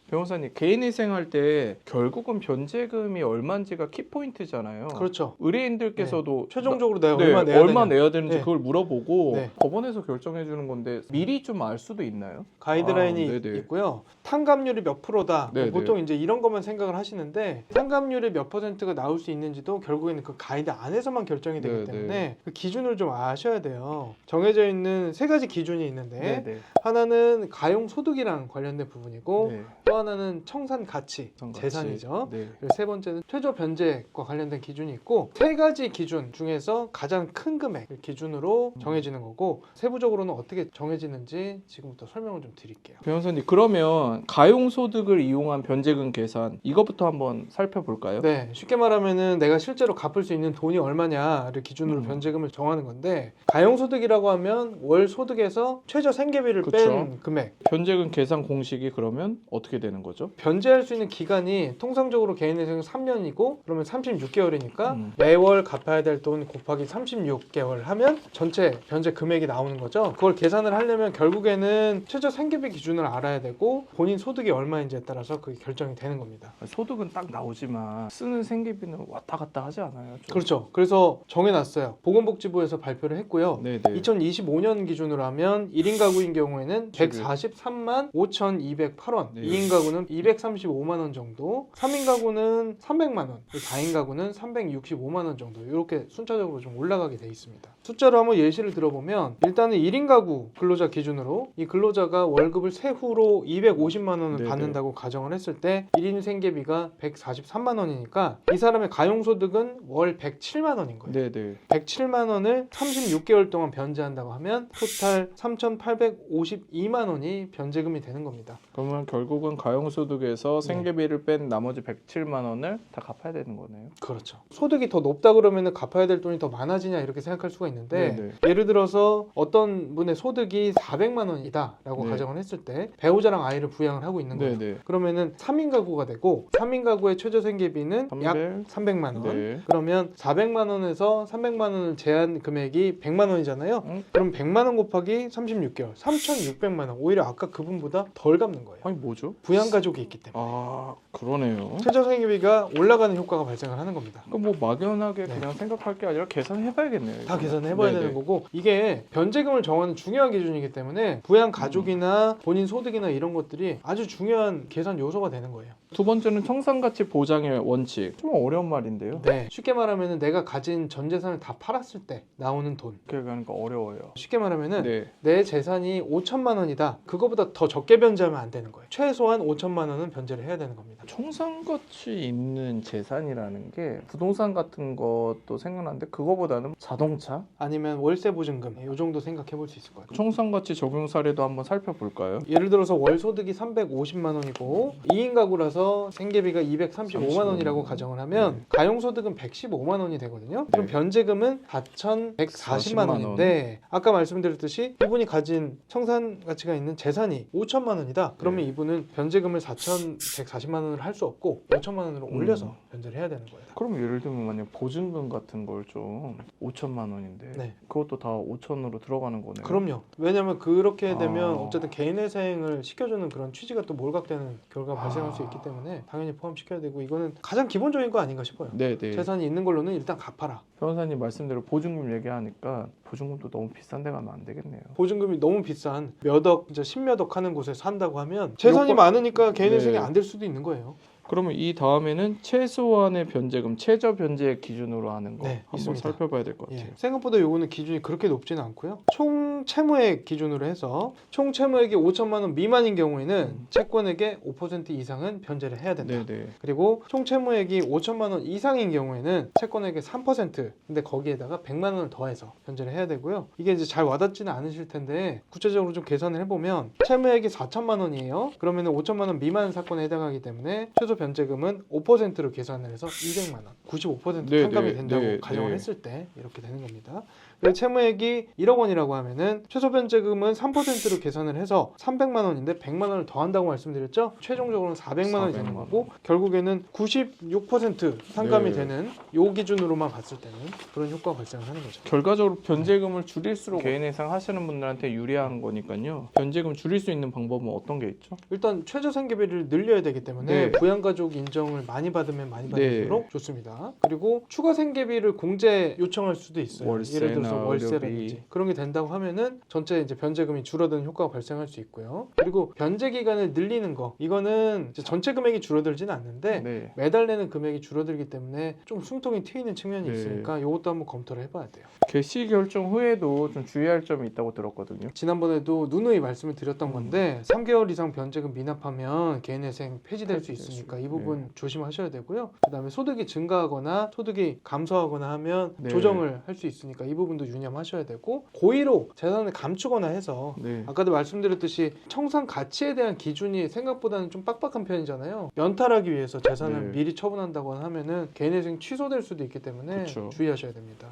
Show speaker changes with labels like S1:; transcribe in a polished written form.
S1: 변호사님 개인회생 할 때 결국은 변제금이 얼마인지가 키포인트잖아요.
S2: 그렇죠.
S1: 의뢰인들께서도
S2: 최종적으로 내가
S1: 네,
S2: 얼마 내야 되냐.
S1: 되는지
S2: 네.
S1: 그걸 물어보고
S2: 네.
S1: 법원에서 결정해 주는 건데 미리 좀 알 수도 있나요?
S2: 가이드라인이
S1: 아, 네네.
S2: 있고요. 탕감률이 몇 프로다.
S1: 네네.
S2: 보통 이제 이런 것만 생각을 하시는데 탕감률이 몇 %가 나올 수 있는지도 결국에는 그 가이드 안에서만 결정이 되기
S1: 네네.
S2: 때문에 그 기준을 좀 아셔야 돼요. 정해져 있는 세 가지 기준이 있는데
S1: 네네.
S2: 하나는 가용 소득이랑 관련된 부분이고
S1: 네.
S2: 또 하나는 청산 가치,
S1: 청산가치.
S2: 재산이죠.
S1: 네.
S2: 그리고 세 번째는 최저 변제과 관련된 기준이 있고 세 가지 기준 중에서 가장 큰 금액 기준으로 정해지는 거고 세부적으로는 어떻게 정해지는지 지금부터 설명을 좀 드릴게요.
S1: 변호사님 그러면 가용소득을 이용한 변제금 계산 이것부터 한번 살펴볼까요?
S2: 네, 쉽게 말하면은 내가 실제로 갚을 수 있는 돈이 얼마냐를 기준으로 변제금을 정하는 건데 가용소득이라고 하면 월 소득에서 최저 생계비를
S1: 그쵸.
S2: 뺀 금액.
S1: 변제금 계산 공식이 그러면 어떻게 되는 거죠?
S2: 변제할 수 있는 기간이 통상적으로 개인회생은 3년이고 그러면 36개월이니까 매월 갚아야 될 돈 곱하기 36개월 하면 전체 변제 금액이 나오는 거죠. 그걸 계산을 하려면 결국에는 최저 생계비 기준을 알아야 되고 본인 소득이 얼마인지에 따라서 그게 결정이 되는 겁니다.
S1: 소득은 딱 나오지만 쓰는 생계비는 왔다 갔다 하지 않아요? 좀?
S2: 그렇죠. 그래서 정해놨어요. 보건복지부에서 발표를 했고요.
S1: 네네.
S2: 2025년 기준으로 하면 1인 가구인 경우에는 143만 5,208원,
S1: 네.
S2: 2인 가구는 235만 원 정도, 3인 가구는 300만 원, 4인 가구는 365만 원 정도 이렇게 순차적으로 좀 올라가게 돼 있습니다. 숫자로 한번 예시를 들어보면 일단은 1인 가구 근로자 기준으로 이 근로자가 월급을 세후로 250만 원을
S1: 네네.
S2: 받는다고 가정을 했을 때 1인 생계비가 143만 원이니까 이 사람의 가용소득은 월 107만 원인 거예요.
S1: 네네.
S2: 107만 원을 36개월 동안 변제한다고 하면 토탈 3,852만 원이 변제금이 되는 겁니다.
S1: 그러면 결국은 가용소득에서 생계비를 뺀 나머지 107만 원을 다 갚아야 되는 거네요.
S2: 그렇죠. 소득이 더 높다 그러면 갚아야 될 돈이 더 많아지냐 이렇게 생각할 수가 있는데
S1: 네네.
S2: 예를 들어서 어떤 분의 소득이 400만 원이다 라고
S1: 네.
S2: 가정을 했을 때 배우자랑 아이를 부양을 하고 있는 거예요.
S1: 네네.
S2: 그러면은 3인 가구가 되고 3인 가구의 최저 생계비는 약 300만 원.
S1: 네.
S2: 그러면 400만 원에서 300만 원을 제한 금액이 100만 원이잖아요. 그럼 100만 원 곱하기 36개월, 3,600만 원. 오히려 아까 그분보다 덜 갚는 거예요.
S1: 아니 뭐죠?
S2: 부양 가족이 있기 때문에.
S1: 아 그러네요.
S2: 최저 생계비가 올라가는 효과가 발생을 하는 겁니다.
S1: 그럼 뭐 막연하게
S2: 네.
S1: 그냥 생각할 게 아니라 계산해봐야겠네요.
S2: 다
S1: 이거는.
S2: 계산을 해봐야
S1: 네네.
S2: 되는 거고 이게 변제금을 정하는 중요한 기준이기 때문에 부양 가족이나 본인 소득이나 이런 것들이 아주 중요한 계산 요소가 되는 거예요.
S1: 두 번째는 청산가치 보장의 원칙. 좀 어려운 말인데요.
S2: 네, 쉽게 말하면 내가 가진 전 재산을 다 팔았을 때 나오는 돈.
S1: 그렇게 하니까 어려워요.
S2: 쉽게 말하면은
S1: 네.
S2: 내 재산이 5천만 원이다. 그거보다 더 적게 변제하면 안 되는 거예요. 최소한 5천만 원은 변제를 해야 되는 겁니다.
S1: 청산가치 있는 재산이라는 게 부동산 같은 것도 생각나는데 그거보다는 자동차?
S2: 아니면 월세 보증금 이 정도 생각해 볼 수 있을 거예요.
S1: 청산가치 적용 사례도 한번 살펴볼까요?
S2: 예를 들어서 월 소득이 350만 원이고 2인 가구라서 생계비가 235만 원이라고 가정을 하면 가용 소득은 115만 원이 되거든요. 그럼
S1: 네.
S2: 변제금은 4,140만 원인데 아까 말씀드렸듯이 이분이 가진 청산 가치가 있는 재산이 5천만 원이다. 그러면
S1: 네.
S2: 이분은 변제금을 4,140만 원을 할 수 없고 5천만 원으로 올려서 변제를 해야 되는 거예요.
S1: 그럼 예를 들면 만약 보증금 같은 걸 좀 5천만 원인데
S2: 네.
S1: 그것도 다 5천으로 들어가는 거네요.
S2: 그럼요. 왜냐하면 그렇게 되면
S1: 아.
S2: 어쨌든 개인회생을 시켜주는 그런 취지가 또 몰각되는 결과가 발생할 수
S1: 아.
S2: 있기 때문에 당연히 포함시켜야 되고 이거는 가장 기본적인 거 아닌가 싶어요.
S1: 네네.
S2: 재산이 있는 걸로는 일단 갚아라.
S1: 변호사님 말씀대로 보증금 얘기하니까 보증금도 너무 비싼 데 가면 안 되겠네요.
S2: 보증금이 너무 비싼 몇 억, 이제 10몇 억 하는 곳에 산다고 하면 재산이
S1: 요건-
S2: 많으니까 개인회생이
S1: 네.
S2: 안 될 수도 있는 거예요.
S1: 그러면 이 다음에는 최소한의 변제금, 최저 변제 기준으로 하는 거
S2: 네,
S1: 한번
S2: 있습니다.
S1: 살펴봐야 될 것 같아요.
S2: 예. 생각보다 요거는 기준이 그렇게 높지는 않고요. 총 채무액 기준으로 해서 총 채무액이 5천만 원 미만인 경우에는 채권액의 5% 이상은 변제를 해야 된다.
S1: 네네.
S2: 그리고 총 채무액이 5천만 원 이상인 경우에는 채권액의 3% 근데 거기에다가 100만 원을 더해서 변제를 해야 되고요. 이게 이제 잘 와닿지는 않으실 텐데 구체적으로 좀 계산을 해보면 채무액이 4천만 원이에요. 그러면 5천만 원 미만 사건에 해당하기 때문에 최소 변제금은 5%로 계산을 해서 200만 원, 95%
S1: 네,
S2: 탕감이
S1: 네,
S2: 된다고
S1: 네,
S2: 가정을
S1: 네.
S2: 했을 때 이렇게 되는 겁니다. 그리고 채무액이 1억 원이라고 하면은 최소 변제금은 3%로 계산을 해서 300만 원인데 100만 원을 더한다고 말씀드렸죠. 최종적으로는 400만 원이 되는
S1: 400만
S2: 거고 결국에는 96% 상감이
S1: 네.
S2: 되는 요 기준으로만 봤을 때는 그런 효과가 발생을 하는 거죠.
S1: 결과적으로 변제금을 줄일수록 개인 예상 하시는 분들한테 유리한 거니까요. 변제금 줄일 수 있는 방법은 어떤 게 있죠?
S2: 일단 최저 생계비를 늘려야 되기 때문에
S1: 네.
S2: 부양가족 인정을 많이 받으면 많이 받을수록 좋습니다. 그리고 추가 생계비를 공제 요청할 수도 있어요.
S1: 월세나
S2: 예를 들어서 월세라든지
S1: 의료비.
S2: 그런 게 된다고 하면은 전체 이제 변제금이 줄어드는 효과가 발생할 수 있고요. 그리고 변제 기간을 늘리는 거 이거는 이제 전체 금액이 줄어들지는 않는데
S1: 네.
S2: 매달 내는 금액이 줄어들기 때문에 좀 숨통이 트이는 측면이
S1: 네.
S2: 있으니까 이것도 한번 검토를 해봐야 돼요.
S1: 개시 결정 후에도 좀 주의할 점이 있다고 들었거든요.
S2: 지난번에도 누누이 말씀을 드렸던 건데 3개월 이상 변제금 미납하면 개인회생 폐지될 수
S1: 폐지될 수
S2: 있으니까 이
S1: 있고,
S2: 부분 조심하셔야 되고요. 그다음에 소득이 증가하거나 소득이 감소하거나 하면
S1: 네.
S2: 조정을 할 수 있으니까 이 부분도 유념하셔야 되고 고의로 재산을 감추거나 해서
S1: 네.
S2: 아까도 말씀드렸듯이 청산 가치에 대한 기준이 생각보다는 좀 빡빡한 편이잖아요. 연탈하기 위해서 재산을
S1: 네.
S2: 미리 처분한다거나 하면은 개인회생 취소될 수도 있기 때문에
S1: 그쵸.
S2: 주의하셔야 됩니다.